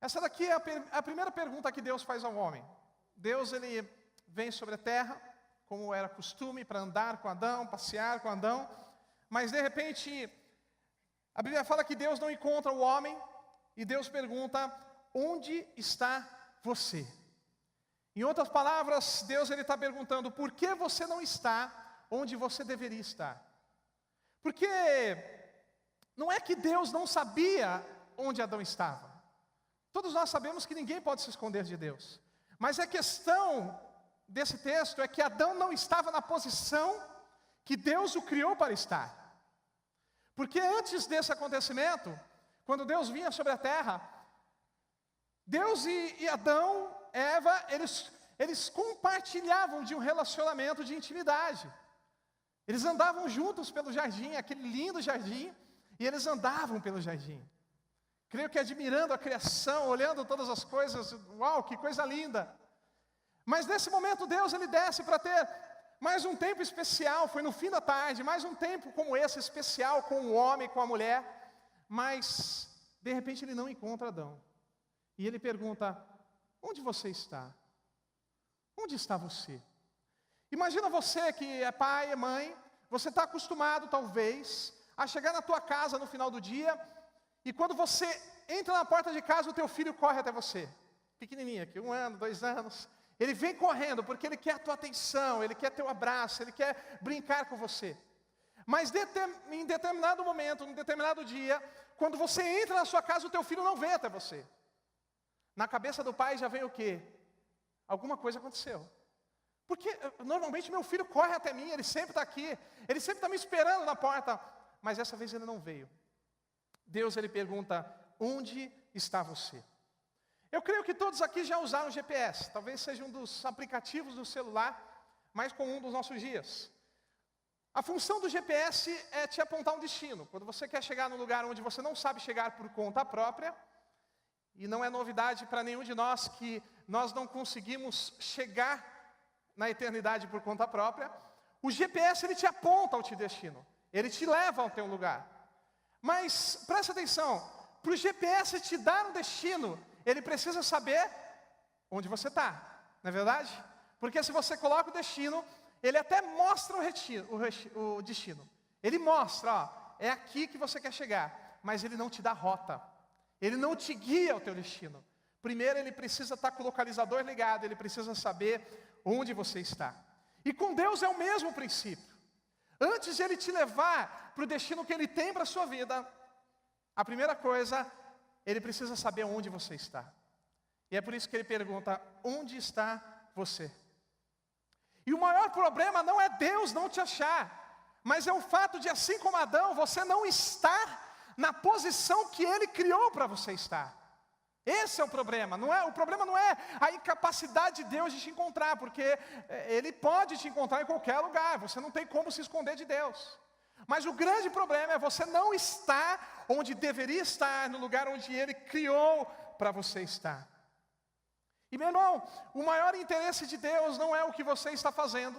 Essa daqui é a primeira pergunta que Deus faz ao homem. Deus, ele vem sobre a terra, como era costume, para andar com Adão, passear com Adão. Mas, de repente, a Bíblia fala que Deus não encontra o homem. E Deus pergunta, onde está você? Em outras palavras, Deus está perguntando, por que você não está onde você deveria estar? Porque não é que Deus não sabia onde Adão estava. Todos nós sabemos que ninguém pode se esconder de Deus. Mas a questão desse texto é que Adão não estava na posição que Deus o criou para estar. Porque antes desse acontecimento, quando Deus vinha sobre a terra, Deus e Adão, Eva, eles compartilhavam de um relacionamento de intimidade. Eles andavam juntos pelo jardim, aquele lindo jardim, e eles andavam pelo jardim. Creio que admirando a criação, olhando todas as coisas, uau, que coisa linda. Mas nesse momento Deus, ele desce para ter mais um tempo especial, foi no fim da tarde, mais um tempo como esse, especial com o homem, com a mulher. Mas, de repente, ele não encontra Adão. E ele pergunta, onde você está? Onde está você? Imagina você que é pai, é mãe, você está acostumado, talvez, a chegar na tua casa no final do dia, e quando você entra na porta de casa, o teu filho corre até você. Pequenininho aqui, 1 ano, 2 anos. Ele vem correndo, porque ele quer a tua atenção, ele quer teu abraço, ele quer brincar com você. Mas em determinado momento, em determinado dia, quando você entra na sua casa, o teu filho não vem até você. Na cabeça do pai já vem o quê? Alguma coisa aconteceu. Porque normalmente meu filho corre até mim, ele sempre está aqui, ele sempre está me esperando na porta. Mas dessa vez ele não veio. Deus, ele pergunta, onde está você? Eu creio que todos aqui já usaram GPS. Talvez seja um dos aplicativos do celular mais comum dos nossos dias. A função do GPS é te apontar um destino. Quando você quer chegar num lugar onde você não sabe chegar por conta própria, e não é novidade para nenhum de nós que nós não conseguimos chegar na eternidade por conta própria, o GPS, ele te aponta ao teu destino. Ele te leva ao teu lugar. Mas, presta atenção, para o GPS te dar um destino, ele precisa saber onde você está, não é verdade? Porque se você coloca o destino, ele até mostra o destino. Ele mostra, ó, é aqui que você quer chegar, mas ele não te dá rota. Ele não te guia ao teu destino. Primeiro ele precisa estar com o localizador ligado, ele precisa saber onde você está. E com Deus é o mesmo princípio. Antes de ele te levar para o destino que ele tem para a sua vida, a primeira coisa, ele precisa saber onde você está. E é por isso que ele pergunta, onde está você? E o maior problema não é Deus não te achar, mas é o fato de, assim como Adão, você não estar na posição que ele criou para você estar. Esse é o problema. O problema não é a incapacidade de Deus de te encontrar, porque ele pode te encontrar em qualquer lugar, você não tem como se esconder de Deus. Mas o grande problema é você não estar onde deveria estar, no lugar onde ele criou para você estar. E meu irmão, o maior interesse de Deus não é o que você está fazendo,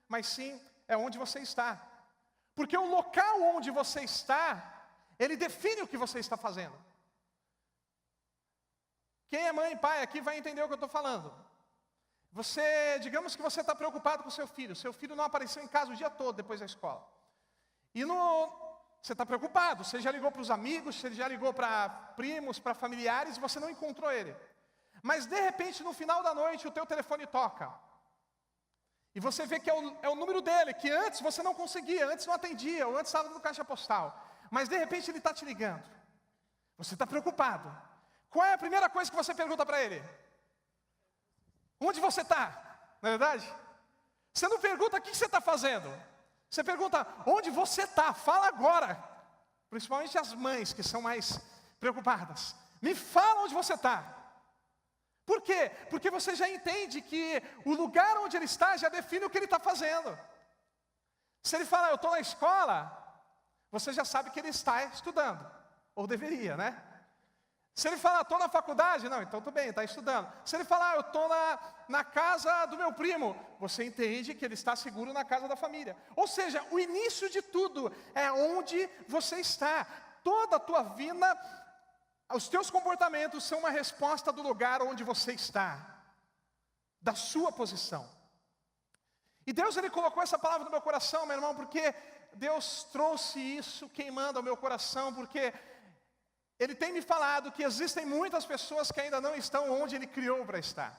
mas sim é onde você está. Porque o local onde você está, ele define o que você está fazendo. Quem é mãe e pai aqui vai entender o que eu estou falando. Digamos que você está preocupado com seu filho não apareceu em casa o dia todo depois da escola. E você está preocupado, você já ligou para os amigos, você já ligou para primos, para familiares, e você não encontrou ele. Mas de repente, no final da noite, o teu telefone toca. E você vê que é o número dele, que antes você não conseguia, antes não atendia, ou antes estava no caixa postal. Mas de repente ele está te ligando. Você está preocupado. Qual é a primeira coisa que você pergunta para ele? Onde você está? Não é verdade? Você não pergunta o que você está fazendo. Você pergunta, onde você está? Fala agora. Principalmente as mães que são mais preocupadas. Me fala onde você está. Por quê? Porque você já entende que o lugar onde ele está já define o que ele está fazendo. Se ele falar, eu estou na escola, você já sabe que ele está estudando. Ou deveria, né? Se ele falar, estou na faculdade, não, então tudo bem, está estudando. Se ele falar, eu estou na casa do meu primo, você entende que ele está seguro na casa da família. Ou seja, o início de tudo é onde você está. Toda a tua vida, Os teus comportamentos são uma resposta do lugar onde você está, da sua posição. E Deus, Ele colocou essa palavra no meu coração, meu irmão, porque Deus trouxe isso queimando ao meu coração, porque Ele tem me falado que existem muitas pessoas que ainda não estão onde Ele criou para estar.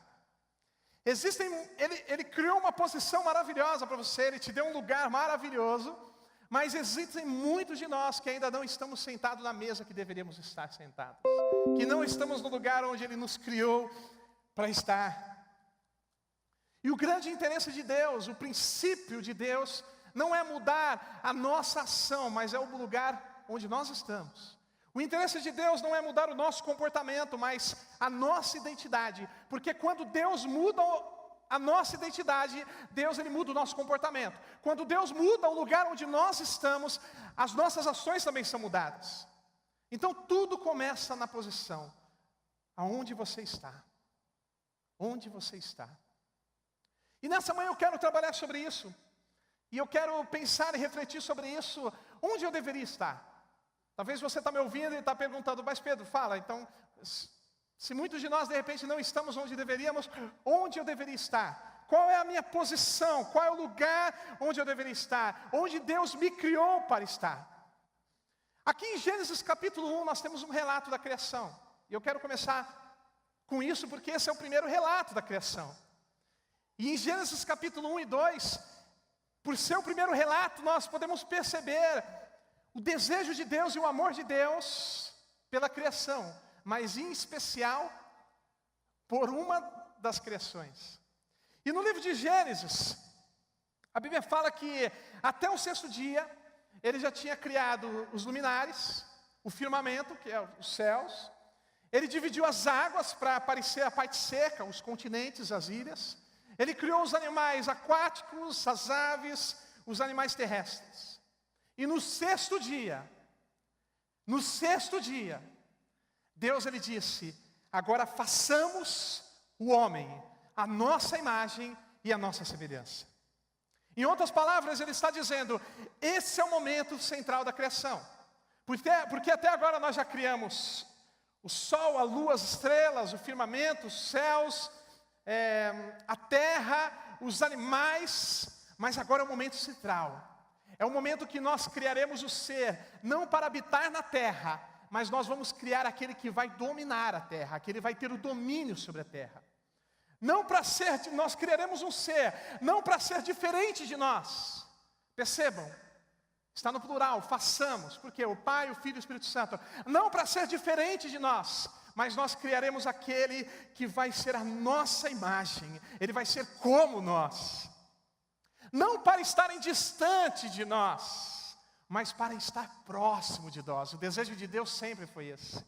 Ele criou uma posição maravilhosa para você, Ele te deu um lugar maravilhoso, mas existem muitos de nós que ainda não estamos sentados na mesa que deveríamos estar sentados, que não estamos no lugar onde Ele nos criou para estar. E o grande interesse de Deus, o princípio de Deus, não é mudar a nossa ação, mas é o lugar onde nós estamos. O interesse de Deus não é mudar o nosso comportamento, mas a nossa identidade. Porque quando Deus muda a nossa identidade, Deus, Ele muda o nosso comportamento. Quando Deus muda o lugar onde nós estamos, as nossas ações também são mudadas. Então tudo começa na posição, aonde você está. Onde você está. E nessa manhã eu quero trabalhar sobre isso. E eu quero pensar e refletir sobre isso. Onde eu deveria estar? Talvez você está me ouvindo e está perguntando, mas Pedro, fala, então, se muitos de nós de repente não estamos onde deveríamos, onde eu deveria estar? Qual é a minha posição? Qual é o lugar onde eu deveria estar? Onde Deus me criou para estar? Aqui em Gênesis capítulo 1 nós temos um relato da criação. E eu quero começar com isso porque esse é o primeiro relato da criação. E em Gênesis capítulo 1 e 2, por ser o primeiro relato, nós podemos perceber o desejo de Deus e o amor de Deus pela criação, mas em especial por uma das criações. E no livro de Gênesis, a Bíblia fala que até o sexto dia, Ele já tinha criado os luminares, o firmamento, que é os céus. Ele dividiu as águas para aparecer a parte seca, os continentes, as ilhas. Ele criou os animais aquáticos, as aves, os animais terrestres. E no sexto dia, Deus, Ele disse, agora façamos o homem, a nossa imagem e a nossa semelhança. Em outras palavras, Ele está dizendo, esse é o momento central da criação. Porque até agora nós já criamos o sol, a lua, as estrelas, o firmamento, os céus, a terra, os animais, mas agora é o momento central. É o momento que nós criaremos o ser, não para habitar na terra, mas nós vamos criar aquele que vai dominar a terra, aquele que vai ter o domínio sobre a terra. Não para ser, nós criaremos um ser, não para ser diferente de nós. Percebam, está no plural, façamos, porque o Pai, o Filho e o Espírito Santo, não para ser diferente de nós, mas nós criaremos aquele que vai ser a nossa imagem, ele vai ser como nós. Não para estarem distante de nós, mas para estar próximo de nós. O desejo de Deus sempre foi esse.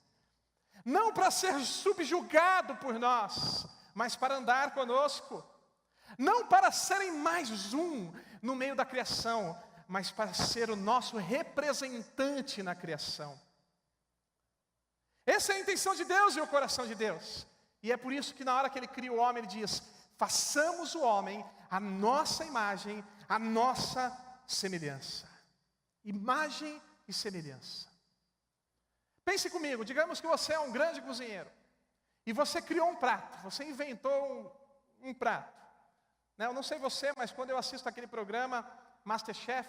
Não para ser subjugado por nós, mas para andar conosco. Não para serem mais um no meio da criação, mas para ser o nosso representante na criação. Essa é a intenção de Deus e o coração de Deus. E é por isso que na hora que Ele cria o homem, Ele diz, façamos o homem a nossa imagem, a nossa semelhança. Imagem e semelhança. Pense comigo, digamos que você é um grande cozinheiro. E você criou um prato, você inventou um prato. Eu não sei você, mas quando eu assisto aquele programa Masterchef,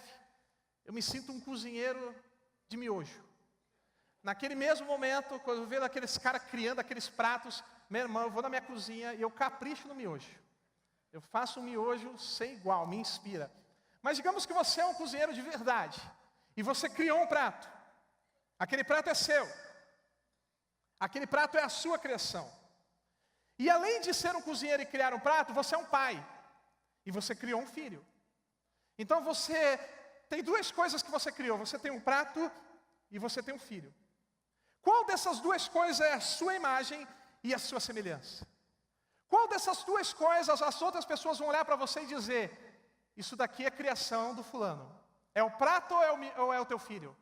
eu me sinto um cozinheiro de miojo. Naquele mesmo momento, quando eu vejo aqueles caras criando aqueles pratos, meu irmão, eu vou na minha cozinha e eu capricho no miojo. Eu faço um miojo sem igual, me inspira. Mas digamos que você é um cozinheiro de verdade. E você criou um prato. Aquele prato é seu. Aquele prato é a sua criação. E além de ser um cozinheiro e criar um prato, você é um pai. E você criou um filho. Então você tem duas coisas que você criou. Você tem um prato e você tem um filho. Qual dessas duas coisas é a sua imagem e a sua semelhança? Qual dessas duas coisas as outras pessoas vão olhar para você e dizer, isso daqui é criação do fulano? É o prato ou é o teu filho?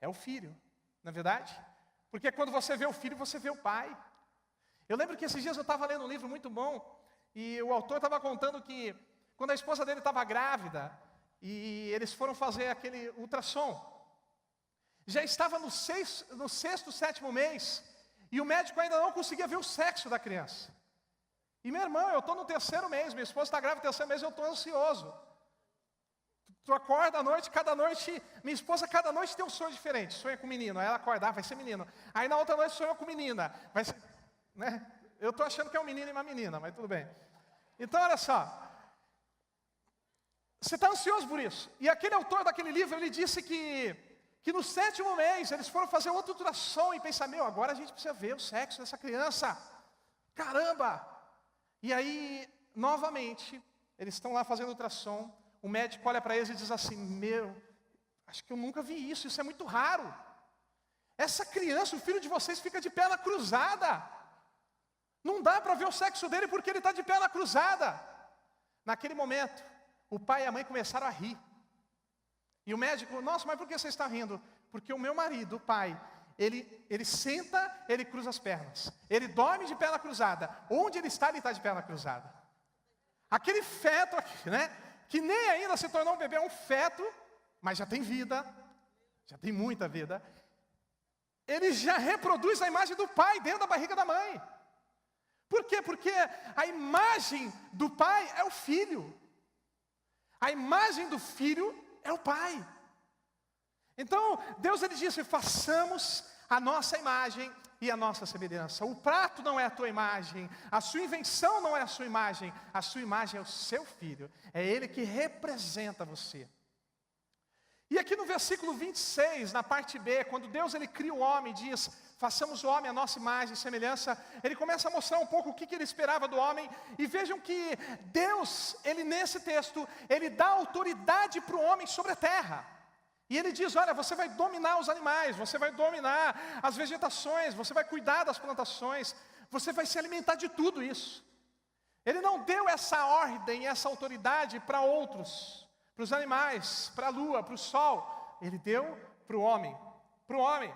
É o filho, não é verdade? Porque quando você vê o filho, você vê o pai. Eu lembro que esses dias eu estava lendo um livro muito bom, e o autor estava contando que quando a esposa dele estava grávida, e eles foram fazer aquele ultrassom, já estava no sexto, sétimo mês, e o médico ainda não conseguia ver o sexo da criança. E meu irmão, eu estou no terceiro mês, minha esposa está grávida no terceiro mês, eu estou ansioso. Tu acorda à noite, cada noite, minha esposa cada noite tem um sonho diferente, sonha com menino, aí ela acorda, vai ser menino. Aí na outra noite sonhou com menina, vai ser, né? Eu estou achando que é um menino e uma menina, mas tudo bem. Então olha só, você está ansioso por isso. E aquele autor daquele livro, ele disse que no sétimo mês, eles foram fazer outro ultrassom e pensar, agora a gente precisa ver o sexo dessa criança. Caramba! E aí, novamente, eles estão lá fazendo ultrassom, o médico olha para eles e diz assim, acho que eu nunca vi isso é muito raro. Essa criança, o filho de vocês, fica de perna cruzada. Não dá para ver o sexo dele porque ele está de perna cruzada. Naquele momento, o pai e a mãe começaram a rir. E o médico, nossa, mas por que você está rindo? Porque o meu marido, o pai, ele senta, ele cruza as pernas. Ele dorme de perna cruzada. Onde ele está de perna cruzada. Aquele feto aqui, né? Que nem ainda se tornou um bebê, é um feto, mas já tem vida. Já tem muita vida. Ele já reproduz a imagem do pai dentro da barriga da mãe. Por quê? Porque a imagem do pai é o filho. A imagem do filho é o pai. Então, Deus ele disse, façamos a nossa imagem e a nossa semelhança. O prato não é a tua imagem, a sua invenção não é a sua imagem é o seu filho. É ele que representa você. E aqui no versículo 26, na parte B, quando Deus ele cria o homem, diz, façamos o homem a nossa imagem e semelhança, ele começa a mostrar um pouco o que ele esperava do homem, e vejam que Deus, ele nesse texto, ele dá autoridade para o homem sobre a terra. E ele diz, olha, você vai dominar os animais, você vai dominar as vegetações, você vai cuidar das plantações, você vai se alimentar de tudo isso. Ele não deu essa ordem, essa autoridade para outros, para os animais, para a lua, para o sol. Ele deu para o homem, para o homem.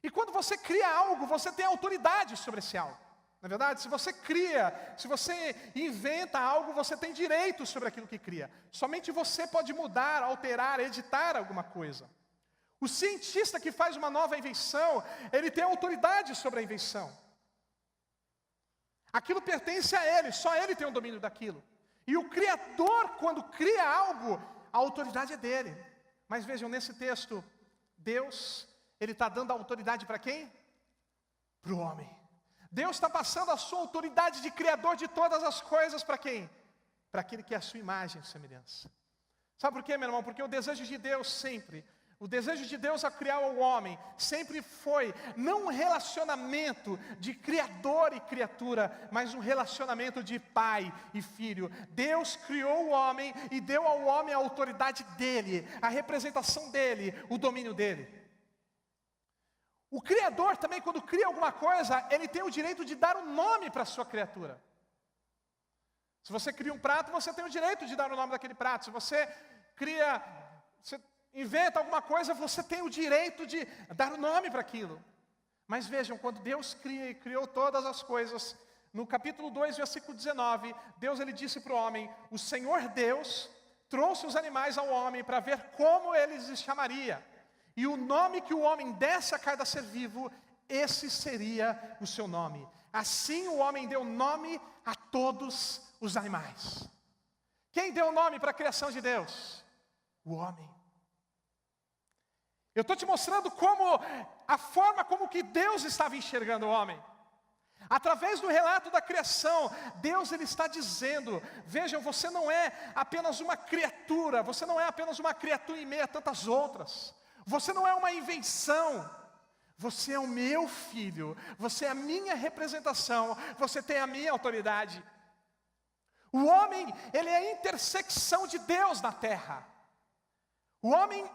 E quando você cria algo, você tem autoridade sobre esse algo. Na verdade, se você cria, se você inventa algo, você tem direito sobre aquilo que cria. Somente você pode mudar, alterar, editar alguma coisa. O cientista que faz uma nova invenção, ele tem autoridade sobre a invenção. Aquilo pertence a ele, só ele tem o domínio daquilo. E o Criador, quando cria algo, a autoridade é dele. Mas vejam, nesse texto, Deus, ele está dando a autoridade para quem? Para o homem. Deus está passando a sua autoridade de Criador de todas as coisas para quem? Para aquele que é a sua imagem e semelhança. Sabe por quê, meu irmão? Porque o desejo de Deus sempre, o desejo de Deus ao criar o homem, sempre foi, não um relacionamento de Criador e criatura, mas um relacionamento de pai e filho. Deus criou o homem e deu ao homem a autoridade dele, a representação dele, o domínio dele. O Criador também, quando cria alguma coisa, ele tem o direito de dar um nome para a sua criatura. Se você cria um prato, você tem o direito de dar o nome daquele prato. Se você inventa alguma coisa, você tem o direito de dar o nome para aquilo. Mas vejam, quando Deus cria e criou todas as coisas, no capítulo 2, versículo 19, Deus ele disse para o homem, o Senhor Deus trouxe os animais ao homem para ver como ele os chamaria. E o nome que o homem desse a cada ser vivo, esse seria o seu nome. Assim o homem deu nome a todos os animais. Quem deu nome para a criação de Deus? O homem. Eu estou te mostrando a forma como que Deus estava enxergando o homem. Através do relato da criação, Deus ele está dizendo, vejam, você não é apenas uma criatura, você não é apenas uma criatura em meio a tantas outras. Você não é uma invenção, você é o meu filho, você é a minha representação, você tem a minha autoridade. O homem, ele é a intersecção de Deus na terra. O homem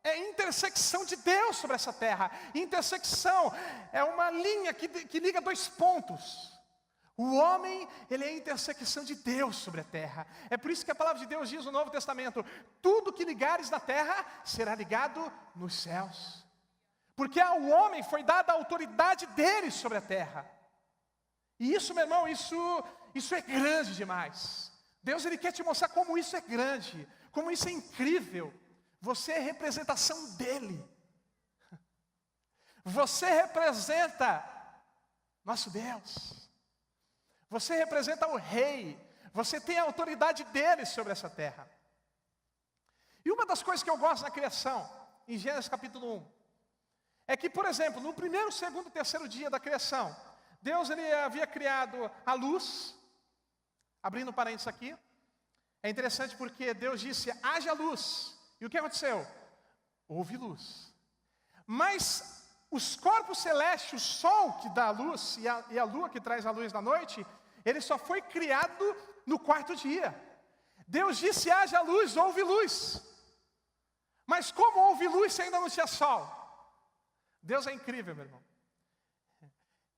é a intersecção de Deus sobre essa terra. Intersecção é uma linha que liga dois pontos. O homem, ele é a intersecção de Deus sobre a terra. É por isso que a palavra de Deus diz no Novo Testamento, tudo que ligares na terra, será ligado nos céus. Porque ao homem foi dada a autoridade dele sobre a terra. E isso, meu irmão, isso é grande demais. Deus, ele quer te mostrar como isso é grande, como isso é incrível. Você é representação dele. Você representa nosso Deus. Você representa o Rei. Você tem a autoridade dele sobre essa terra. E uma das coisas que eu gosto na criação, em Gênesis capítulo 1, é que, por exemplo, no primeiro, segundo e terceiro dia da criação, Deus ele havia criado a luz, abrindo parênteses aqui. É interessante porque Deus disse, haja luz. E o que aconteceu? Houve luz. Mas os corpos celestes, o sol que dá a luz e a lua que traz a luz da noite, ele só foi criado no quarto dia. Deus disse, haja luz, houve luz. Mas como houve luz se ainda não tinha sol? Deus é incrível, meu irmão.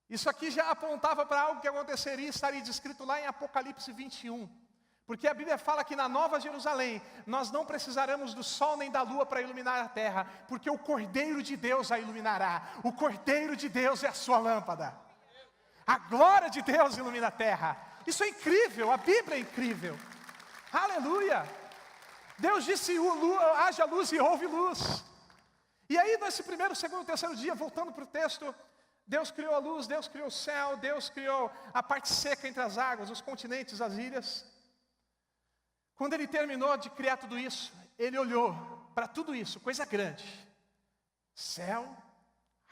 Isso aqui já apontava para algo que aconteceria e estaria descrito lá em Apocalipse 21. Porque a Bíblia fala que na Nova Jerusalém, nós não precisaremos do sol nem da lua para iluminar a terra, porque o Cordeiro de Deus a iluminará. O Cordeiro de Deus é a sua lâmpada. A glória de Deus ilumina a terra. Isso é incrível, a Bíblia é incrível. Aleluia! Deus disse, haja luz e houve luz. E aí, nesse primeiro, segundo, terceiro dia, voltando para o texto, Deus criou a luz, Deus criou o céu, Deus criou a parte seca entre as águas, os continentes, as ilhas. Quando Ele terminou de criar tudo isso, Ele olhou para tudo isso, coisa grande. Céu,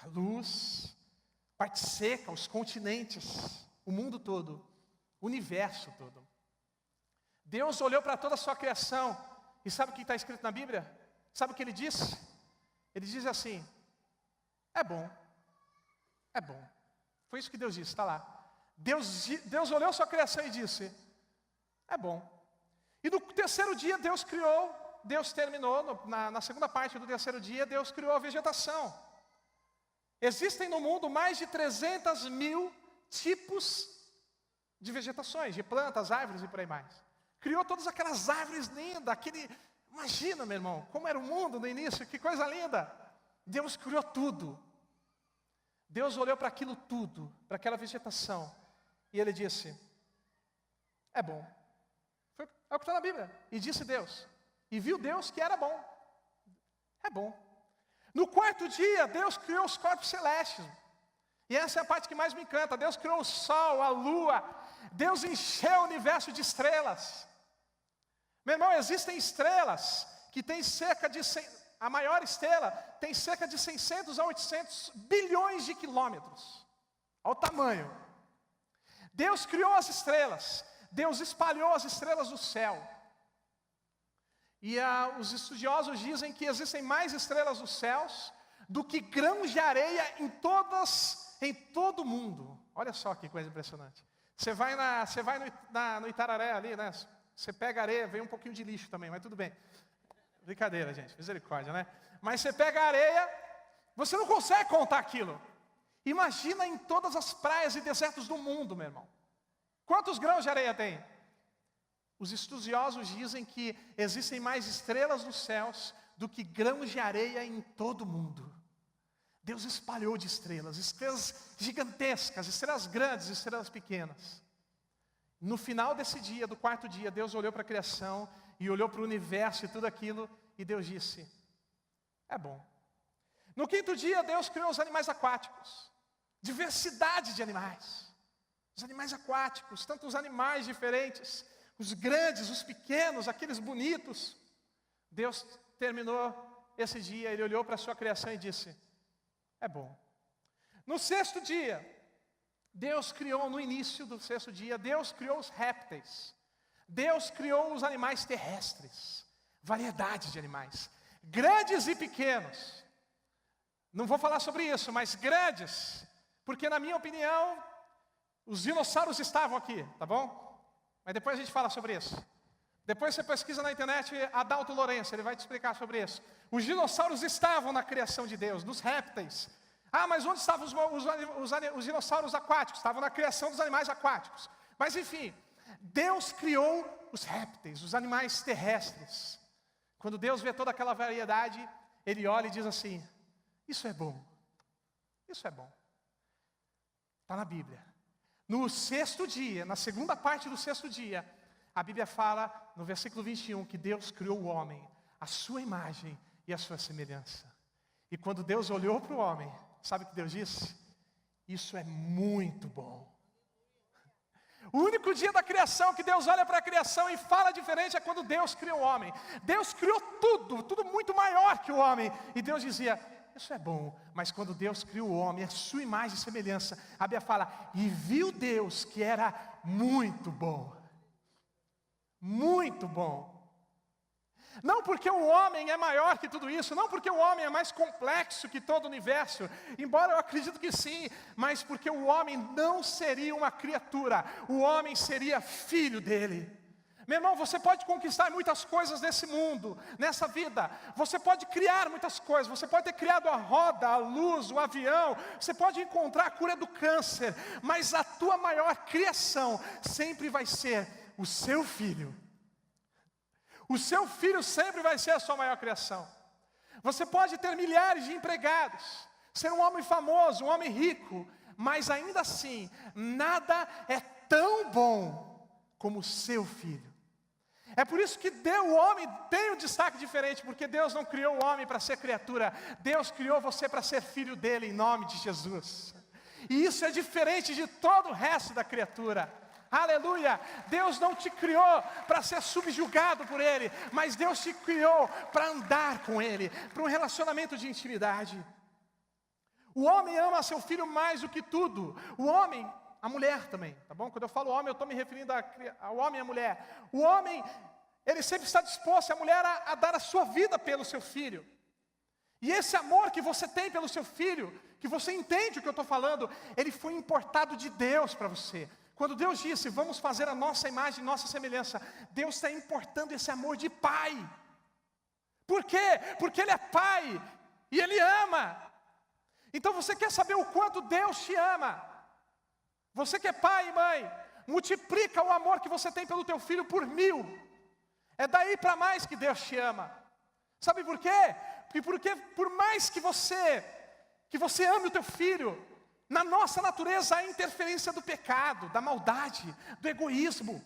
a luz, parte seca, os continentes, o mundo todo, o universo todo. Deus olhou para toda a sua criação, e sabe o que está escrito na Bíblia? Sabe o que Ele disse? Ele diz assim, é bom. É bom. Foi isso que Deus disse, está lá. Deus olhou sua criação e disse, é bom. E no terceiro dia Deus terminou, na segunda parte do terceiro dia, Deus criou a vegetação. Existem no mundo mais de 300 mil tipos de vegetações, de plantas, árvores e por aí mais. Criou todas aquelas árvores lindas, imagina, meu irmão, como era o mundo no início, que coisa linda. Deus criou tudo. Deus olhou para aquilo tudo, para aquela vegetação, e Ele disse, é bom. É o que está na Bíblia. E disse Deus, e viu Deus que era bom. É bom. No quarto dia, Deus criou os corpos celestes. E essa é a parte que mais me encanta. Deus criou o sol, a lua. Deus encheu o universo de estrelas. Meu irmão, existem estrelas que têm cerca de... A maior estrela tem cerca de 600 a 800 bilhões de quilômetros. Olha o tamanho. Deus criou as estrelas. Deus espalhou as estrelas no céu. E os estudiosos dizem que existem mais estrelas nos céus do que grãos de areia em todo o mundo. Olha só que coisa impressionante. Você vai no Itararé ali, né? Você pega areia, vem um pouquinho de lixo também, mas tudo bem. Brincadeira, gente, misericórdia, né? Mas você pega a areia, você não consegue contar aquilo. Imagina em todas as praias e desertos do mundo, meu irmão. Quantos grãos de areia tem? Os estudiosos dizem que existem mais estrelas nos céus do que grãos de areia em todo o mundo. Deus espalhou de estrelas gigantescas, estrelas grandes, estrelas pequenas. No final desse dia, do quarto dia, Deus olhou para a criação e olhou para o universo e tudo aquilo, e Deus disse, é bom. No quinto dia, Deus criou os animais aquáticos, diversidade de animais. Os animais aquáticos, tantos animais diferentes, os grandes, os pequenos, aqueles bonitos. Deus terminou esse dia, Ele olhou para a sua criação e disse, é bom. No sexto dia, Deus criou, no início do sexto dia, Deus criou os répteis. Deus criou os animais terrestres, variedade de animais, grandes e pequenos. Não vou falar sobre isso, mas grandes, porque na minha opinião, os dinossauros estavam aqui, tá bom? Mas depois a gente fala sobre isso. Depois você pesquisa na internet, Adalto Lourenço, ele vai te explicar sobre isso. Os dinossauros estavam na criação de Deus, nos répteis. Ah, mas onde estavam os dinossauros aquáticos? Estavam na criação dos animais aquáticos. Mas enfim, Deus criou os répteis, os animais terrestres. Quando Deus vê toda aquela variedade, Ele olha e diz assim, isso é bom. Isso é bom. Está na Bíblia. No sexto dia, na segunda parte do sexto dia, a Bíblia fala, no versículo 21, que Deus criou o homem, a sua imagem e a sua semelhança. E quando Deus olhou para o homem, Sabe o que Deus disse? Isso é muito bom. O único dia da criação que Deus olha para a criação e fala diferente é quando Deus criou o homem. Deus criou tudo muito maior que o homem. E Deus dizia, isso é bom. Mas quando Deus criou o homem, a sua imagem e semelhança, a Bíblia fala, e viu Deus que era muito bom. Muito bom. Não porque o homem é maior que tudo isso, não porque o homem é mais complexo que todo o universo, embora eu acredito que sim, mas porque o homem não seria uma criatura, o homem seria filho dele. Meu irmão, você pode conquistar muitas coisas nesse mundo, nessa vida, você pode criar muitas coisas, você pode ter criado a roda, a luz, o avião, você pode encontrar a cura do câncer, mas a tua maior criação sempre vai ser o seu filho. O seu filho sempre vai ser a sua maior criação. Você pode ter milhares de empregados, ser um homem famoso, um homem rico, mas ainda assim, nada é tão bom como o seu filho. É por isso que o homem tem um destaque diferente, porque Deus não criou o homem para ser criatura, Deus criou você para ser filho dele, em nome de Jesus. E isso é diferente de todo o resto da criatura. Aleluia, Deus não te criou para ser subjugado por Ele, mas Deus te criou para andar com Ele, para um relacionamento de intimidade. O homem ama seu filho mais do que tudo, o homem, a mulher também, tá bom? Quando eu falo homem, eu estou me referindo ao homem e à mulher. O homem, ele sempre está disposto, a mulher, a dar a sua vida pelo seu filho. E esse amor que você tem pelo seu filho, que você entende o que eu estou falando, ele foi importado de Deus para você. Quando Deus disse, vamos fazer a nossa imagem, nossa semelhança, Deus está importando esse amor de pai. Por quê? Porque Ele é pai e Ele ama. Então você quer saber o quanto Deus te ama? Você que é pai e mãe, multiplica o amor que você tem pelo teu filho por 1000. É daí para mais que Deus te ama. Sabe por quê? Porque por mais que você ame o teu filho, na nossa natureza há interferência do pecado, da maldade, do egoísmo.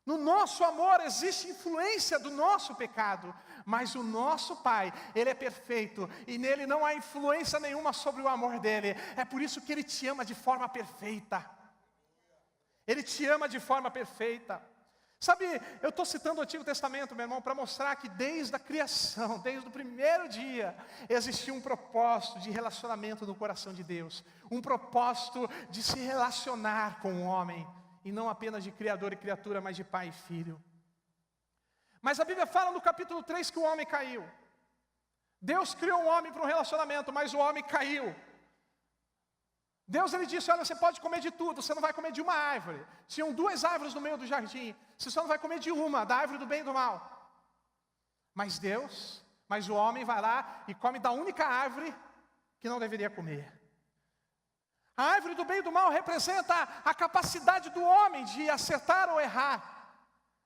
No nosso amor existe influência do nosso pecado, mas o nosso Pai, Ele é perfeito, e nele não há influência nenhuma sobre o amor dele. É por isso que Ele te ama de forma perfeita. Ele te ama de forma perfeita. Sabe, eu estou citando o Antigo Testamento, meu irmão, para mostrar que desde a criação, desde o primeiro dia, existia um propósito de relacionamento no coração de Deus. Um propósito de se relacionar com o homem, e não apenas de criador e criatura, mas de pai e filho. Mas a Bíblia fala no capítulo 3 que o homem caiu. Deus criou o homem para um relacionamento, mas o homem caiu. Deus, Ele disse, olha, você pode comer de tudo, você não vai comer de uma árvore. Tinham 2 árvores no meio do jardim, você só não vai comer de uma, da árvore do bem e do mal. Mas o homem vai lá e come da única árvore que não deveria comer. A árvore do bem e do mal representa a capacidade do homem de acertar ou errar,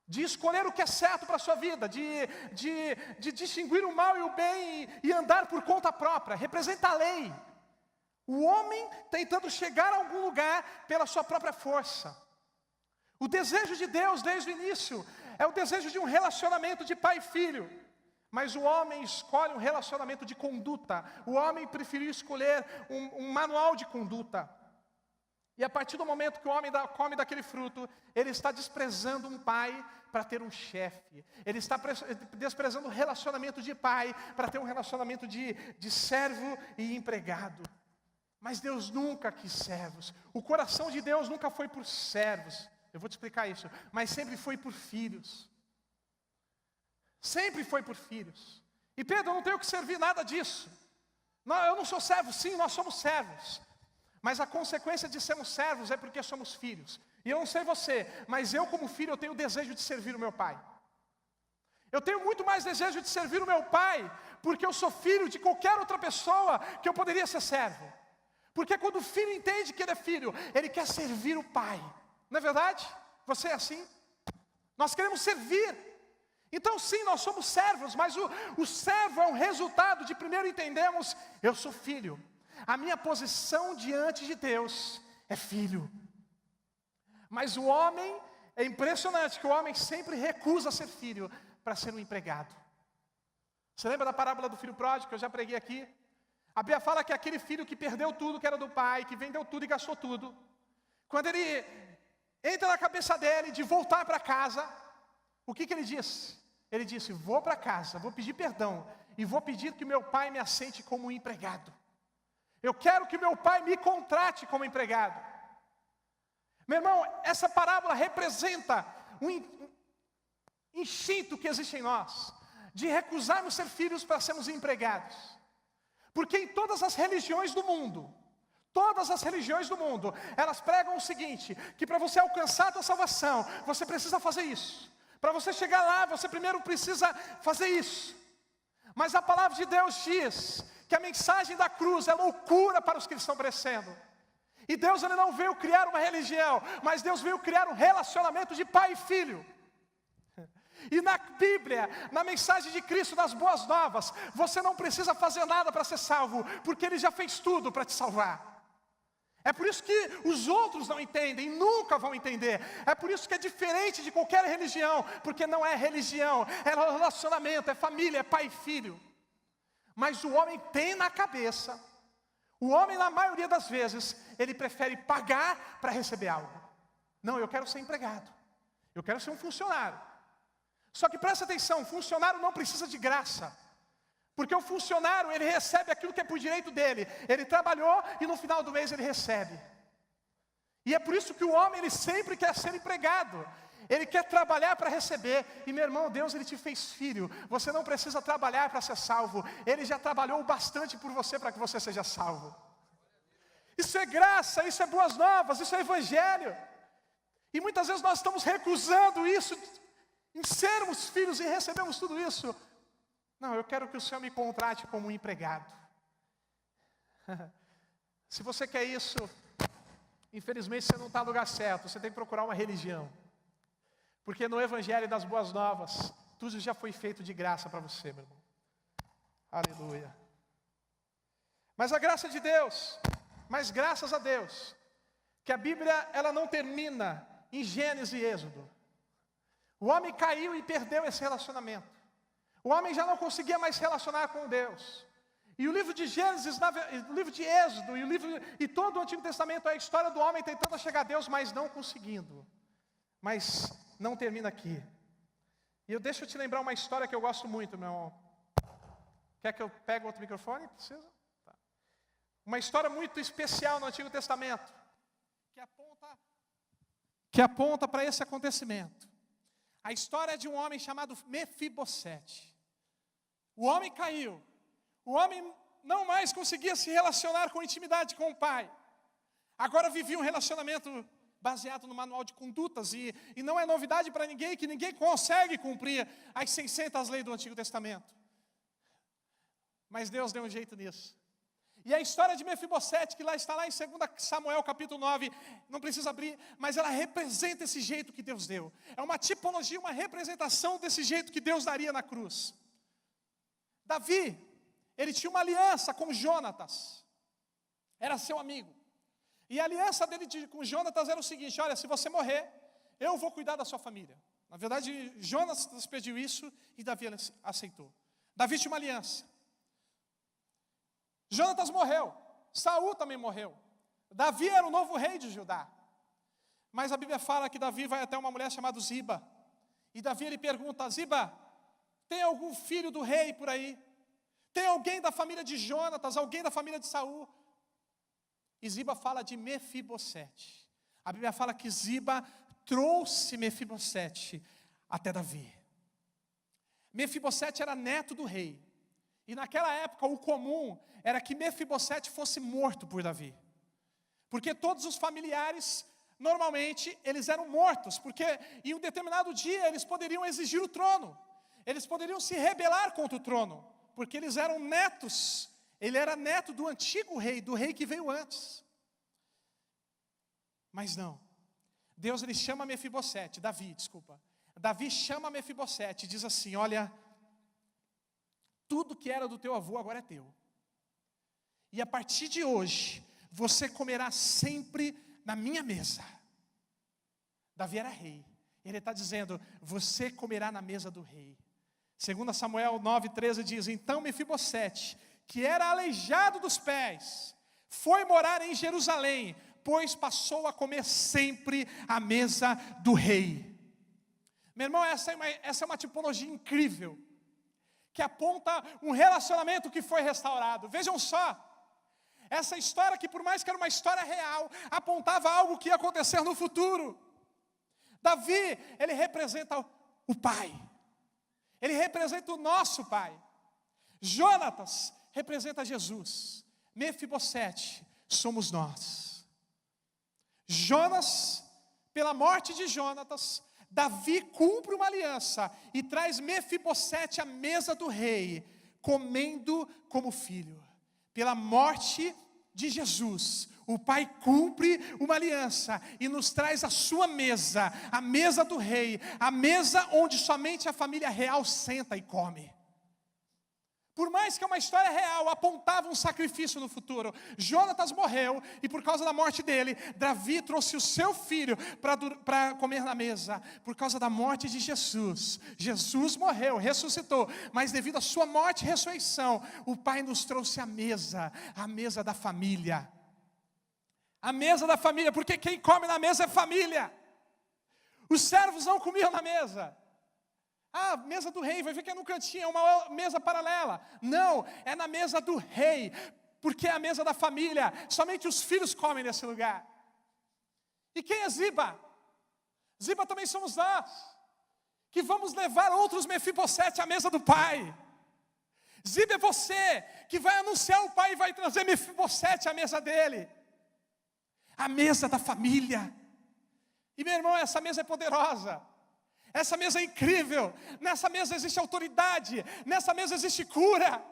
de escolher o que é certo para a sua vida, de distinguir o mal e o bem e andar por conta própria, representa a lei. O homem tentando chegar a algum lugar pela sua própria força. O desejo de Deus desde o início é o desejo de um relacionamento de pai e filho. Mas o homem escolhe um relacionamento de conduta. O homem preferiu escolher um manual de conduta. E a partir do momento que o homem come daquele fruto, ele está desprezando um pai para ter um chefe. Ele está desprezando o relacionamento de pai para ter um relacionamento de servo e empregado. Mas Deus nunca quis servos. O coração de Deus nunca foi por servos. Eu vou te explicar isso. Mas sempre foi por filhos. Sempre foi por filhos. E Pedro, eu não tenho que servir nada disso. Não, eu não sou servo, sim, nós somos servos. Mas a consequência de sermos servos é porque somos filhos. E eu não sei você, mas eu como filho, eu tenho o desejo de servir o meu pai. Eu tenho muito mais desejo de servir o meu pai, porque eu sou filho de qualquer outra pessoa que eu poderia ser servo. Porque quando o filho entende que ele é filho, ele quer servir o pai. Não é verdade? Você é assim? Nós queremos servir. Então sim, nós somos servos, mas o servo é um resultado de primeiro entendermos, eu sou filho. A minha posição diante de Deus é filho. Mas o homem, é impressionante que o homem sempre recusa ser filho para ser um empregado. Você lembra da parábola do filho pródigo que eu já preguei aqui? A Bíblia fala que aquele filho que perdeu tudo que era do pai, que vendeu tudo e gastou tudo, quando ele entra na cabeça dele de voltar para casa, o que ele disse? Ele disse, vou para casa, vou pedir perdão, e vou pedir que meu pai me aceite como um empregado. Eu quero que meu pai me contrate como empregado. Meu irmão, essa parábola representa um instinto que existe em nós, de recusarmos ser filhos para sermos empregados. Porque em todas as religiões do mundo, elas pregam o seguinte, que para você alcançar a tua salvação, você precisa fazer isso. Para você chegar lá, você primeiro precisa fazer isso. Mas a palavra de Deus diz que a mensagem da cruz é loucura para os que estão perecendo. E Deus ele não veio criar uma religião, mas Deus veio criar um relacionamento de pai e filho. E na Bíblia, na mensagem de Cristo, nas boas novas, você não precisa fazer nada para ser salvo, porque Ele já fez tudo para te salvar. É por isso que os outros não entendem, nunca vão entender. É por isso que é diferente de qualquer religião, porque não é religião, é relacionamento, é família, é pai e filho. Mas o homem tem na cabeça, o homem na maioria das vezes, ele prefere pagar para receber algo. Não, eu quero ser empregado, eu quero ser um funcionário. Só que presta atenção, funcionário não precisa de graça. Porque o funcionário, ele recebe aquilo que é por direito dele. Ele trabalhou e no final do mês ele recebe. E é por isso que o homem, ele sempre quer ser empregado. Ele quer trabalhar para receber. E meu irmão, Deus, ele te fez filho. Você não precisa trabalhar para ser salvo. Ele já trabalhou bastante por você para que você seja salvo. Isso é graça, isso é boas novas, isso é evangelho. E muitas vezes nós estamos recusando isso, em sermos filhos e recebemos tudo isso. Não, eu quero que o Senhor me contrate como um empregado. Se você quer isso, infelizmente você não está no lugar certo, você tem que procurar uma religião. Porque no Evangelho das Boas Novas, tudo já foi feito de graça para você, meu irmão. Aleluia. Mas a graça de Deus, mas graças a Deus, que a Bíblia ela não termina em Gênesis e Êxodo. O homem caiu e perdeu esse relacionamento. O homem já não conseguia mais se relacionar com Deus. E o livro de Gênesis, o livro de Êxodo e todo o Antigo Testamento é a história do homem tentando chegar a Deus, mas não conseguindo. Mas não termina aqui. E deixa eu te lembrar uma história que eu gosto muito, meu irmão. Quer que eu pegue outro microfone? Precisa? Tá. Uma história muito especial no Antigo Testamento, que aponta para esse acontecimento. A história é de um homem chamado Mefibosete. O homem caiu. O homem não mais conseguia se relacionar com intimidade com o pai. Agora vivia um relacionamento baseado no manual de condutas. E não é novidade para ninguém que ninguém consegue cumprir as 600 leis do Antigo Testamento. Mas Deus deu um jeito nisso. E a história de Mefibosete, que está lá em 2 Samuel capítulo 9, não precisa abrir, mas ela representa esse jeito que Deus deu. É uma tipologia, uma representação desse jeito que Deus daria na cruz. Davi, ele tinha uma aliança com Jonatas, era seu amigo. E a aliança dele com Jonatas era o seguinte: olha, se você morrer, eu vou cuidar da sua família. Na verdade, Jonatas pediu isso e Davi aceitou. Davi tinha uma aliança. Jonatas morreu, Saul também morreu. Davi era o novo rei de Judá. Mas a Bíblia fala que Davi vai até uma mulher chamada Ziba. E Davi ele pergunta: Ziba, tem algum filho do rei por aí? Tem alguém da família de Jonatas, alguém da família de Saul? E Ziba fala de Mefibosete. A Bíblia fala que Ziba trouxe Mefibosete até Davi. Mefibosete era neto do rei. E naquela época o comum era que Mefibosete fosse morto por Davi. Porque todos os familiares, normalmente, eles eram mortos. Porque em um determinado dia eles poderiam exigir o trono. Eles poderiam se rebelar contra o trono. Porque eles eram netos. Ele era neto do antigo rei, do rei que veio antes. Mas não. Deus ele chama Mefibosete, Davi chama Mefibosete e diz assim: olha, tudo que era do teu avô agora é teu. E a partir de hoje, você comerá sempre na minha mesa. Davi era rei. Ele está dizendo: você comerá na mesa do rei. 2 Samuel 9,13 diz: então Mefibosete, que era aleijado dos pés, foi morar em Jerusalém, pois passou a comer sempre à mesa do rei. Meu irmão, essa é uma tipologia incrível, que aponta um relacionamento que foi restaurado. Vejam só, essa história que por mais que era uma história real, apontava algo que ia acontecer no futuro. Davi, ele representa o pai, ele representa o nosso pai. Jonatas representa Jesus, Mefibosete somos nós. Jonas, pela morte de Jonatas, Davi cumpre uma aliança e traz Mefibosete à mesa do rei, comendo como filho. Pela morte de Jesus, o Pai cumpre uma aliança e nos traz a sua mesa, a mesa do rei, a mesa onde somente a família real senta e come. Por mais que é uma história real, apontava um sacrifício no futuro. Jonatas morreu e por causa da morte dele, Davi trouxe o seu filho para comer na mesa. Por causa da morte de Jesus, Jesus morreu, ressuscitou, mas devido à sua morte e ressurreição, o Pai nos trouxe a mesa da família. A mesa da família, porque quem come na mesa é família. Os servos não comiam na mesa. Ah, mesa do rei, vai ver que é no cantinho, é uma mesa paralela. Não, é na mesa do rei, porque é a mesa da família. Somente os filhos comem nesse lugar. E quem é Ziba? Ziba também somos nós, que vamos levar outros Mefibosete à mesa do pai. Ziba é você, que vai anunciar o pai e vai trazer Mefibosete à mesa dele. A mesa da família. E meu irmão, essa mesa é poderosa. Essa mesa é incrível, nessa mesa existe autoridade, nessa mesa existe cura.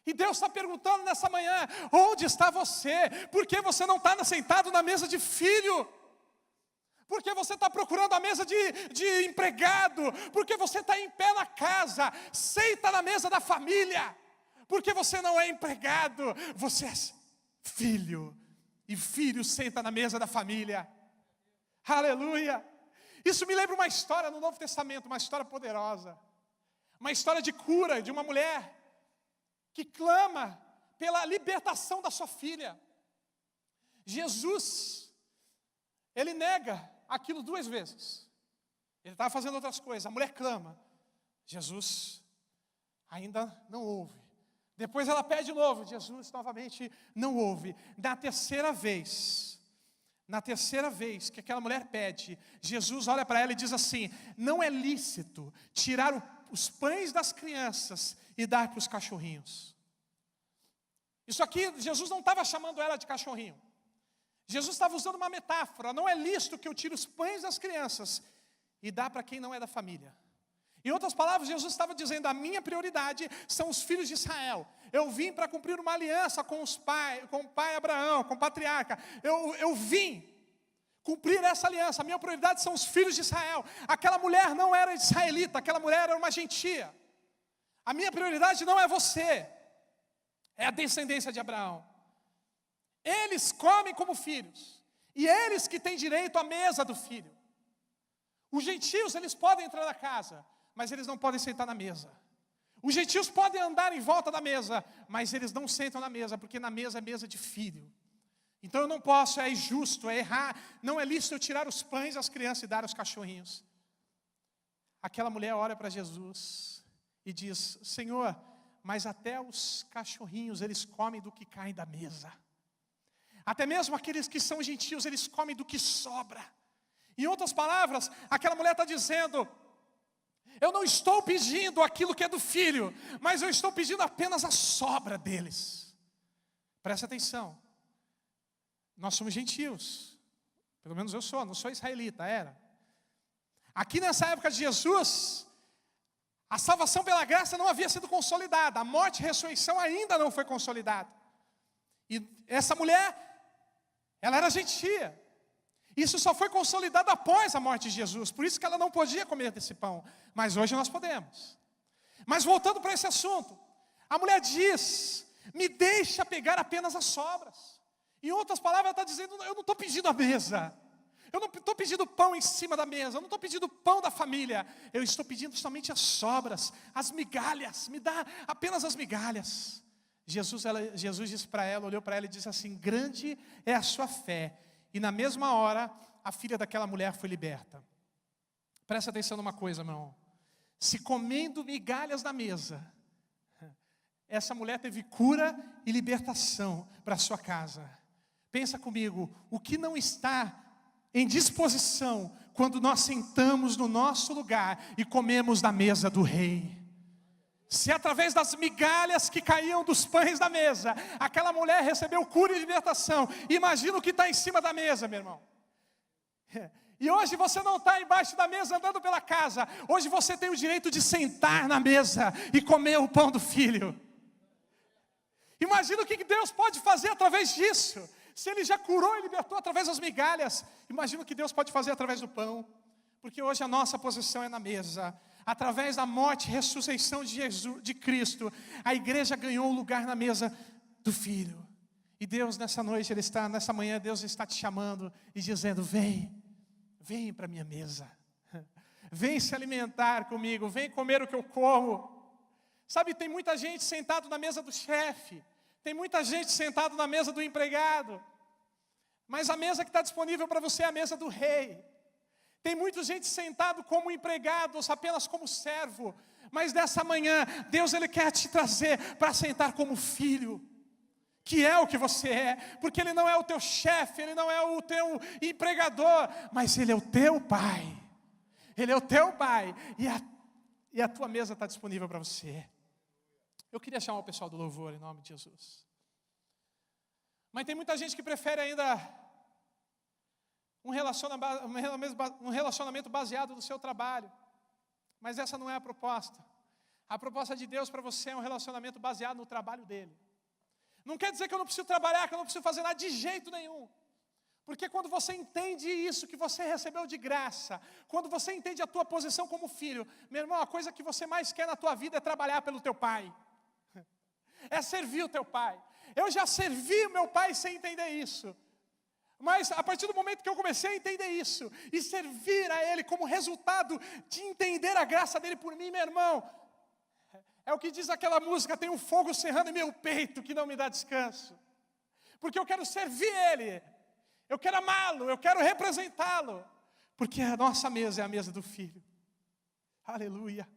E Deus está perguntando nessa manhã, onde está você? Por que você não está sentado na mesa de filho? Por que você está procurando a mesa de empregado? Por que você está em pé na casa? Senta na mesa da família. Porque você não é empregado, você é filho. E filho senta na mesa da família. Aleluia. Isso me lembra uma história no Novo Testamento, uma história poderosa. Uma história de cura de uma mulher que clama pela libertação da sua filha. Jesus, ele nega aquilo 2 vezes. Ele estava fazendo outras coisas, a mulher clama. Jesus ainda não ouve. Depois ela pede de novo, Jesus novamente não ouve. Na terceira vez que aquela mulher pede, Jesus olha para ela e diz assim: não é lícito tirar os pães das crianças e dar para os cachorrinhos. Isso aqui, Jesus não estava chamando ela de cachorrinho. Jesus estava usando uma metáfora. Não é lícito que eu tire os pães das crianças e dá para quem não é da família. Em outras palavras, Jesus estava dizendo: a minha prioridade são os filhos de Israel. Eu vim para cumprir uma aliança com o pai Abraão, com o patriarca. Eu vim cumprir essa aliança. A minha prioridade são os filhos de Israel. Aquela mulher não era israelita, aquela mulher era uma gentia. A minha prioridade não é você, é a descendência de Abraão. Eles comem como filhos, e eles que têm direito à mesa do filho. Os gentios, eles podem entrar na casa, mas eles não podem sentar na mesa. Os gentios podem andar em volta da mesa, mas eles não sentam na mesa, porque na mesa é mesa de filho. Então eu não posso, é injusto, é errar, não é lícito eu tirar os pães das crianças e dar aos cachorrinhos. Aquela mulher olha para Jesus e diz: Senhor, mas até os cachorrinhos, eles comem do que cai da mesa. Até mesmo aqueles que são gentios, eles comem do que sobra. Em outras palavras, aquela mulher está dizendo: eu não estou pedindo aquilo que é do filho, mas eu estou pedindo apenas a sobra deles. Presta atenção. Nós somos gentios. Pelo menos eu sou, não sou israelita, era. Aqui nessa época de Jesus, a salvação pela graça não havia sido consolidada. A morte e a ressurreição ainda não foi consolidada. E essa mulher, ela era gentia. Isso só foi consolidado após a morte de Jesus. Por isso que ela não podia comer desse pão. Mas hoje nós podemos. Mas voltando para esse assunto, a mulher diz: me deixa pegar apenas as sobras. Em outras palavras, ela está dizendo: eu não estou pedindo a mesa. Eu não estou pedindo pão em cima da mesa. Eu não estou pedindo pão da família. Eu estou pedindo somente as sobras, as migalhas. Me dá apenas as migalhas. Jesus disse para ela, olhou para ela e disse assim: grande é a sua fé. E na mesma hora, a filha daquela mulher foi liberta. Presta atenção numa coisa, meu irmão. Se comendo migalhas da mesa, essa mulher teve cura e libertação para a sua casa. Pensa comigo, o que não está em disposição quando nós sentamos no nosso lugar e comemos da mesa do rei? Se através das migalhas que caíam dos pães da mesa, aquela mulher recebeu cura e libertação, imagina o que está em cima da mesa, meu irmão. E hoje você não está embaixo da mesa andando pela casa. Hoje você tem o direito de sentar na mesa e comer o pão do Filho. Imagina o que Deus pode fazer através disso. Se Ele já curou e libertou através das migalhas, imagina o que Deus pode fazer através do pão. Porque hoje a nossa posição é na mesa. Através da morte e ressurreição de Cristo, a igreja ganhou um lugar na mesa do Filho. E Deus nessa noite, nessa manhã, Deus está te chamando e dizendo: vem para a minha mesa. Vem se alimentar comigo, vem comer o que eu como. Sabe, tem muita gente sentado na mesa do chefe, tem muita gente sentado na mesa do empregado, mas a mesa que está disponível para você é a mesa do rei. Tem muita gente sentado como empregado, ou apenas como servo, mas nessa manhã, Deus Ele quer te trazer para sentar como filho, que é o que você é, porque Ele não é o teu chefe, Ele não é o teu empregador, mas Ele é o teu pai. Ele é o teu pai, e a tua mesa está disponível para você. Eu queria chamar o pessoal do louvor em nome de Jesus. Mas tem muita gente que prefere ainda um relacionamento baseado no seu trabalho. Mas essa não é a proposta. A proposta de Deus para você é um relacionamento baseado no trabalho dEle. Não quer dizer que eu não preciso trabalhar, que eu não preciso fazer nada de jeito nenhum. Porque quando você entende isso que você recebeu de graça, quando você entende a tua posição como filho, meu irmão, a coisa que você mais quer na tua vida é trabalhar pelo teu pai. É servir o teu pai. Eu já servi o meu pai sem entender isso. Mas a partir do momento que eu comecei a entender isso, e servir a Ele como resultado de entender a graça dEle por mim, meu irmão, é o que diz aquela música: tem um fogo cerrando em meu peito que não me dá descanso. Porque eu quero servir Ele, eu quero amá-lo, eu quero representá-lo. Porque a nossa mesa é a mesa do Filho. Aleluia.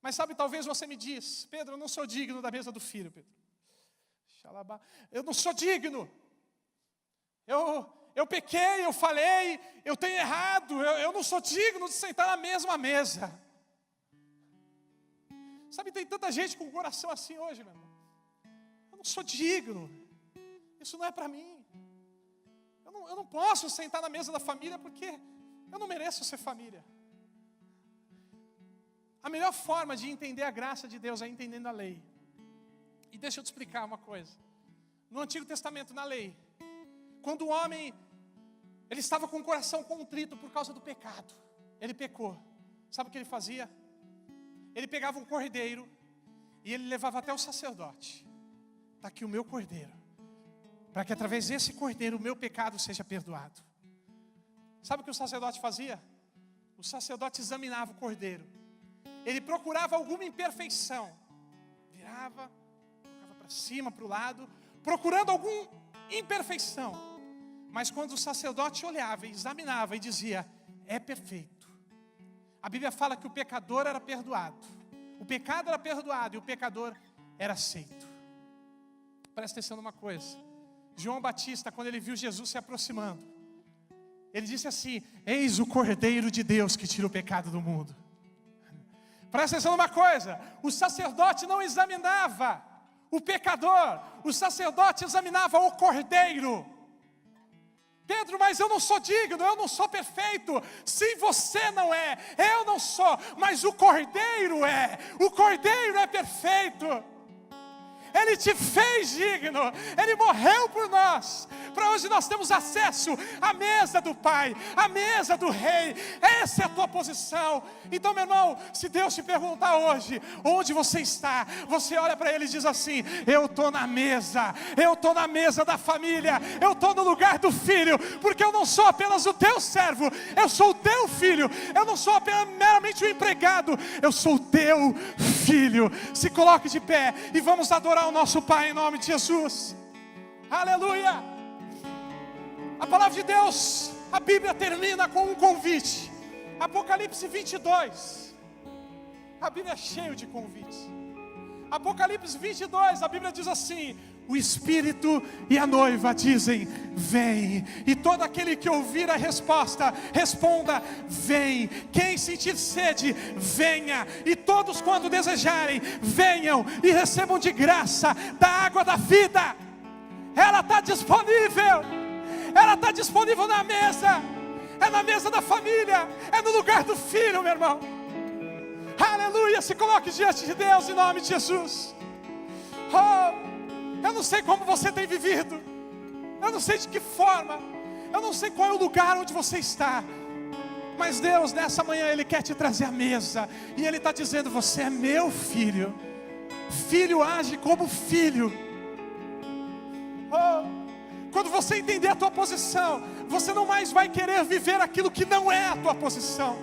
Mas sabe, talvez você me diz: Pedro, eu não sou digno da mesa do Filho, Pedro. Eu não sou digno. Eu pequei, eu falei, eu tenho errado, eu não sou digno de sentar na mesma mesa. Sabe, tem tanta gente com o coração assim hoje, meu irmão. Eu não sou digno, isso não é para mim. Eu não posso sentar na mesa da família porque eu não mereço ser família. A melhor forma de entender a graça de Deus é entendendo a lei. E deixa eu te explicar uma coisa. No Antigo Testamento, na lei, quando o homem, ele estava com o coração contrito por causa do pecado, ele pecou, sabe o que ele fazia? Ele pegava um cordeiro e ele levava até o sacerdote. Está aqui o meu cordeiro, para que através desse cordeiro o meu pecado seja perdoado. Sabe o que o sacerdote fazia? O sacerdote examinava o cordeiro. Ele procurava alguma imperfeição, virava, colocava para cima, para o lado, procurando alguma imperfeição. Mas quando o sacerdote olhava e examinava e dizia: é perfeito. A Bíblia fala que o pecador era perdoado. O pecado era perdoado e o pecador era aceito. Presta atenção numa coisa. João Batista, quando ele viu Jesus se aproximando, ele disse assim: eis o Cordeiro de Deus que tira o pecado do mundo. Presta atenção numa coisa. O sacerdote não examinava o pecador. O sacerdote examinava o Cordeiro. Pedro, mas eu não sou digno, eu não sou perfeito. Sim, você não é, eu não sou, mas o Cordeiro é. O Cordeiro é perfeito. Ele te fez digno, Ele morreu por nós, para hoje nós temos acesso à mesa do Pai, à mesa do Rei. Essa é a tua posição. Então, meu irmão, se Deus te perguntar hoje, onde você está, você olha para Ele e diz assim: eu estou na mesa, eu estou na mesa da família, eu estou no lugar do filho, porque eu não sou apenas o teu servo, eu sou o teu filho, eu não sou apenas meramente um empregado, eu sou o teu filho. Se coloque de pé e vamos adorar o nosso Pai em nome de Jesus. Aleluia. A palavra de Deus, a Bíblia termina com um convite. Apocalipse 22. A Bíblia é cheia de convites. Apocalipse 22, a Bíblia diz assim: o Espírito e a noiva dizem: vem. E todo aquele que ouvir a resposta, responda: vem. Quem sentir sede, venha. E todos quando desejarem, venham e recebam de graça da água da vida. Ela está disponível. Ela está disponível na mesa. É na mesa da família. É no lugar do filho, meu irmão. Aleluia. Se coloque diante de Deus em nome de Jesus. Eu não sei como você tem vivido. Eu não sei de que forma. Eu não sei qual é o lugar onde você está. Mas Deus, nessa manhã, Ele quer te trazer à mesa. E Ele está dizendo: você é meu filho. Filho age como filho. Quando você entender a tua posição, você não mais vai querer viver aquilo que não é a tua posição.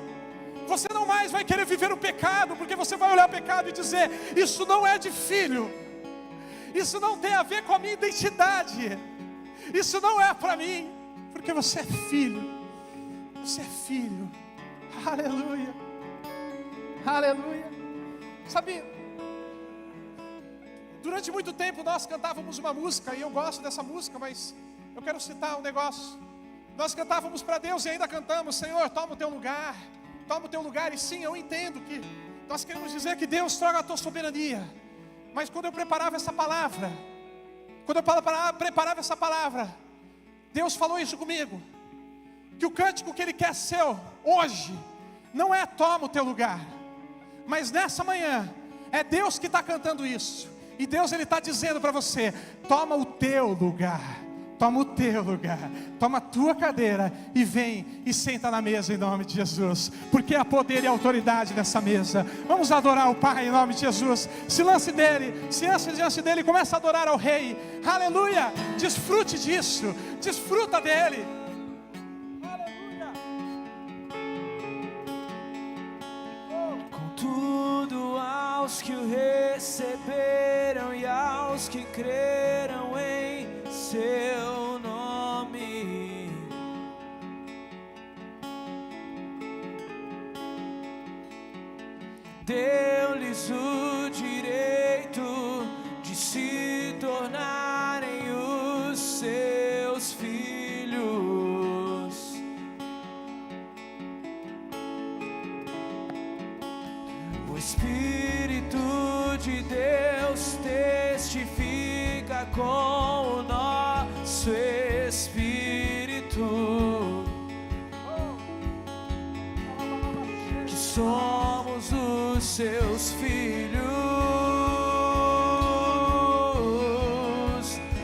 Você não mais vai querer viver o pecado, porque você vai olhar o pecado e dizer: isso não é de filho. Isso não tem a ver com a minha identidade. Isso não é para mim, porque você é filho. Você é filho. Aleluia. Aleluia. Sabe, durante muito tempo nós cantávamos uma música, e eu gosto dessa música, mas eu quero citar um negócio. Nós cantávamos para Deus e ainda cantamos: Senhor, toma o teu lugar. Toma o teu lugar. E sim, eu entendo que nós queremos dizer que Deus traga a tua soberania. Mas quando eu preparava essa palavra, Deus falou isso comigo: que o cântico que Ele quer seu hoje não é toma o teu lugar, mas nessa manhã é Deus que está cantando isso. E Deus, Ele está dizendo para você: toma o teu lugar. Toma o teu lugar, toma a tua cadeira e vem e senta na mesa em nome de Jesus, porque há poder e autoridade nessa mesa. Vamos adorar o Pai em nome de Jesus. Se lance diante dele e comece a adorar ao Rei. Aleluia, desfrute disso, desfruta dele. Aleluia. Contudo, aos que o receberam e aos que creram em seu nome, deu-lhes o direito de se tornarem os seus filhos. O Espírito de Deus testifica com o nosso espírito que somos os seus filhos,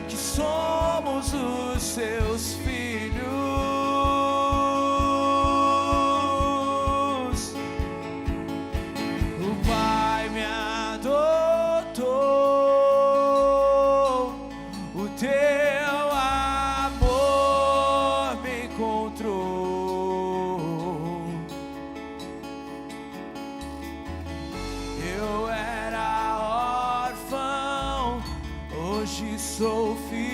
que somos os seus filhos. O Pai me adotou, o teu amor me encontrou. Eu era órfão, hoje sou filho.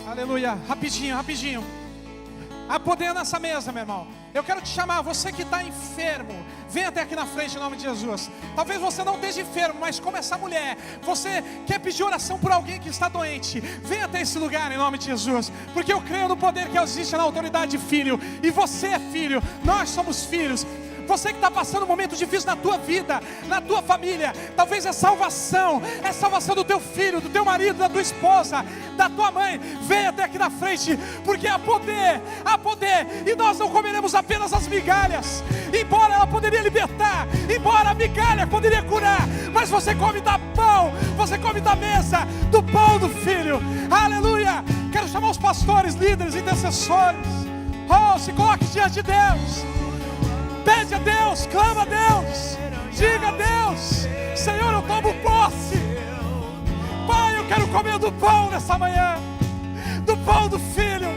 Aleluia. Rapidinho. Há poder nessa mesa, meu irmão. Eu quero te chamar, você que está enfermo, vem até aqui na frente em nome de Jesus. Talvez você não esteja enfermo, mas como essa mulher, você quer pedir oração por alguém que está doente, vem até esse lugar em nome de Jesus, porque eu creio no poder que existe na autoridade de filho. E você é filho, nós somos filhos. Você que está passando um momento difícil na tua vida, na tua família, talvez é salvação do teu filho, do teu marido, da tua esposa, da tua mãe. Vem até aqui na frente, porque há poder, e nós não comeremos apenas as migalhas, embora ela poderia libertar, embora a migalha poderia curar, mas você come da pão, você come da mesa, do pão do filho. Aleluia. Quero chamar os pastores, líderes, intercessores. Se coloque diante de Deus. Pede a Deus, clama a Deus, diga a Deus: Senhor, eu tomo posse. Pai, eu quero comer do pão nessa manhã, do pão do Filho.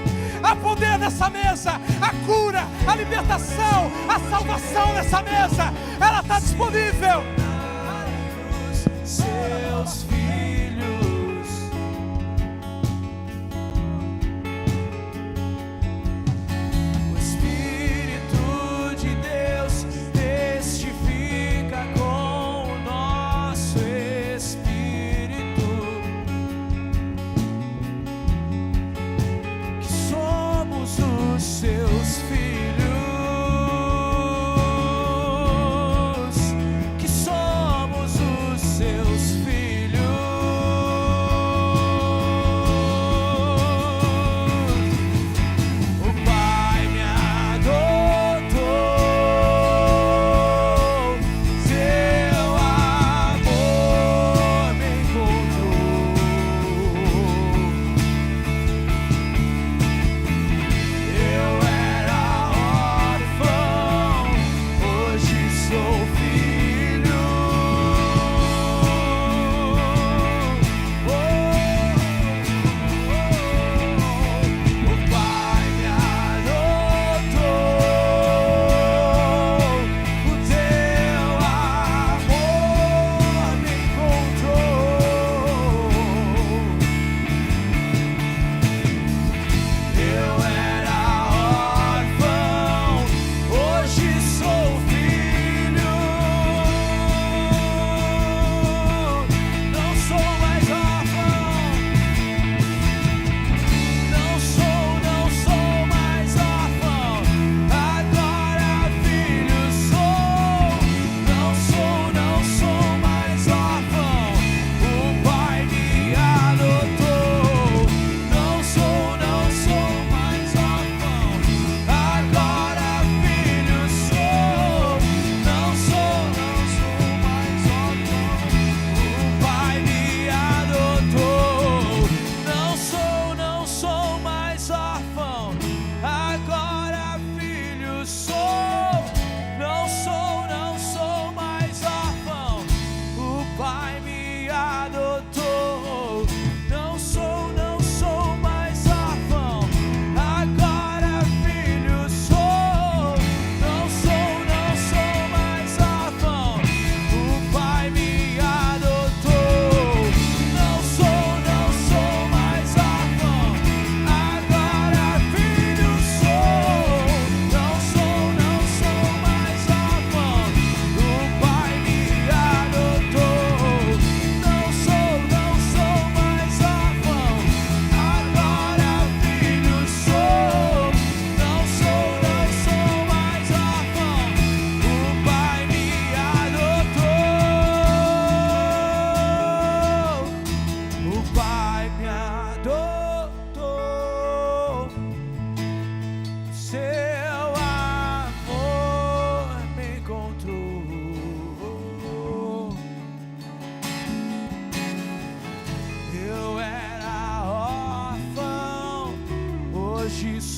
Há poder nessa mesa, a cura, a libertação, a salvação nessa mesa, ela está disponível. Seus filhos, o Espírito de Deus testifica com o nosso espírito que somos os seus filhos.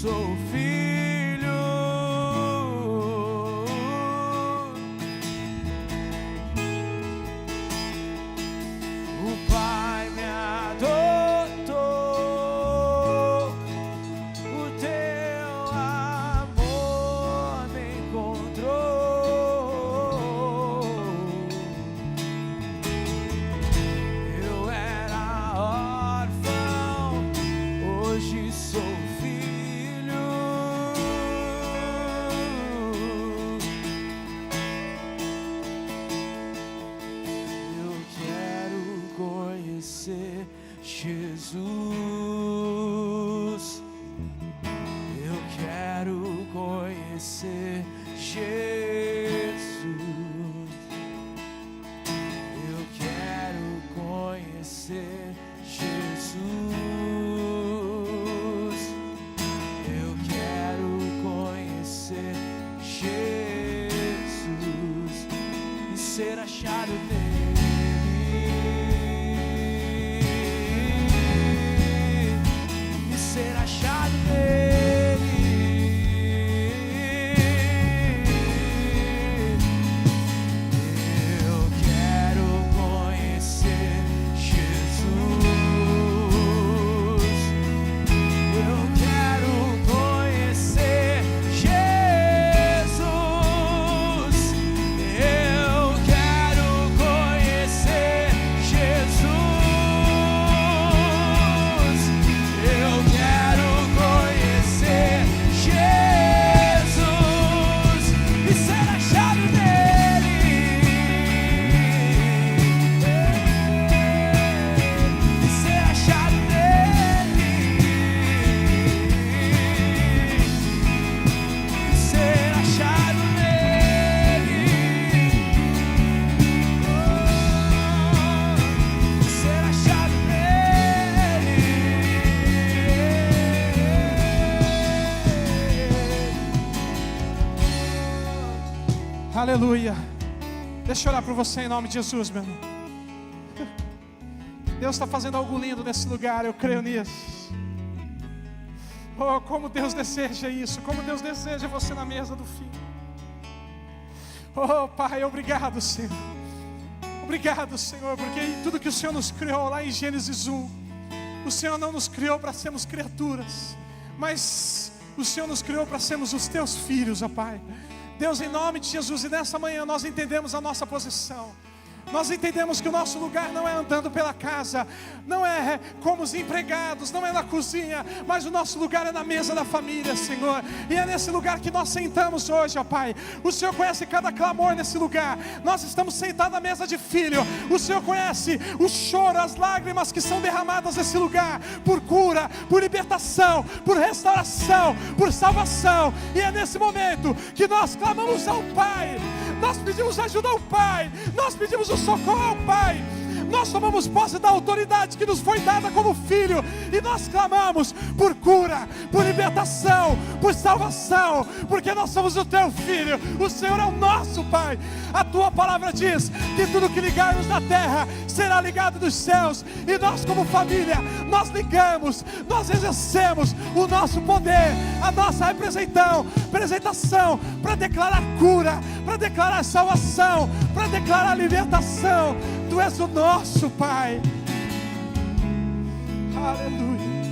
Sou filho, o Pai me adotou, o teu amor me encontrou. Eu era órfão, hoje sou filho. Aleluia. Deixa eu orar por você em nome de Jesus, meu irmão. Deus está fazendo algo lindo nesse lugar, eu creio nisso. Oh, como Deus deseja isso, como Deus deseja você na mesa do Filho. Oh, Pai, obrigado, Senhor. Obrigado, Senhor, porque tudo que o Senhor nos criou lá em Gênesis 1, o Senhor não nos criou para sermos criaturas, mas o Senhor nos criou para sermos os teus filhos, ó Pai. Deus, em nome de Jesus, e nessa manhã nós entendemos a nossa posição. Nós entendemos que o nosso lugar não é andando pela casa, não é como os empregados, não é na cozinha, mas o nosso lugar é na mesa da família, Senhor. E é nesse lugar que nós sentamos hoje, ó Pai. O Senhor conhece cada clamor nesse lugar. Nós estamos sentados à mesa de filho. O Senhor conhece o choro, as lágrimas que são derramadas nesse lugar, por cura, por libertação, por restauração, por salvação. E é nesse momento que nós clamamos ao Pai. Nós pedimos ajuda ao Pai. Nós pedimos o socorro ao Pai. Nós tomamos posse da autoridade que nos foi dada como filho, e nós clamamos por cura, por libertação, por salvação, porque nós somos o teu filho. O Senhor é o nosso Pai. A tua palavra diz que tudo que ligarmos na terra será ligado nos céus, e nós como família, nós ligamos, nós exercemos o nosso poder, a nossa representação para declarar cura, para declarar salvação, para declarar libertação. Tu és o nosso Pai. Aleluia.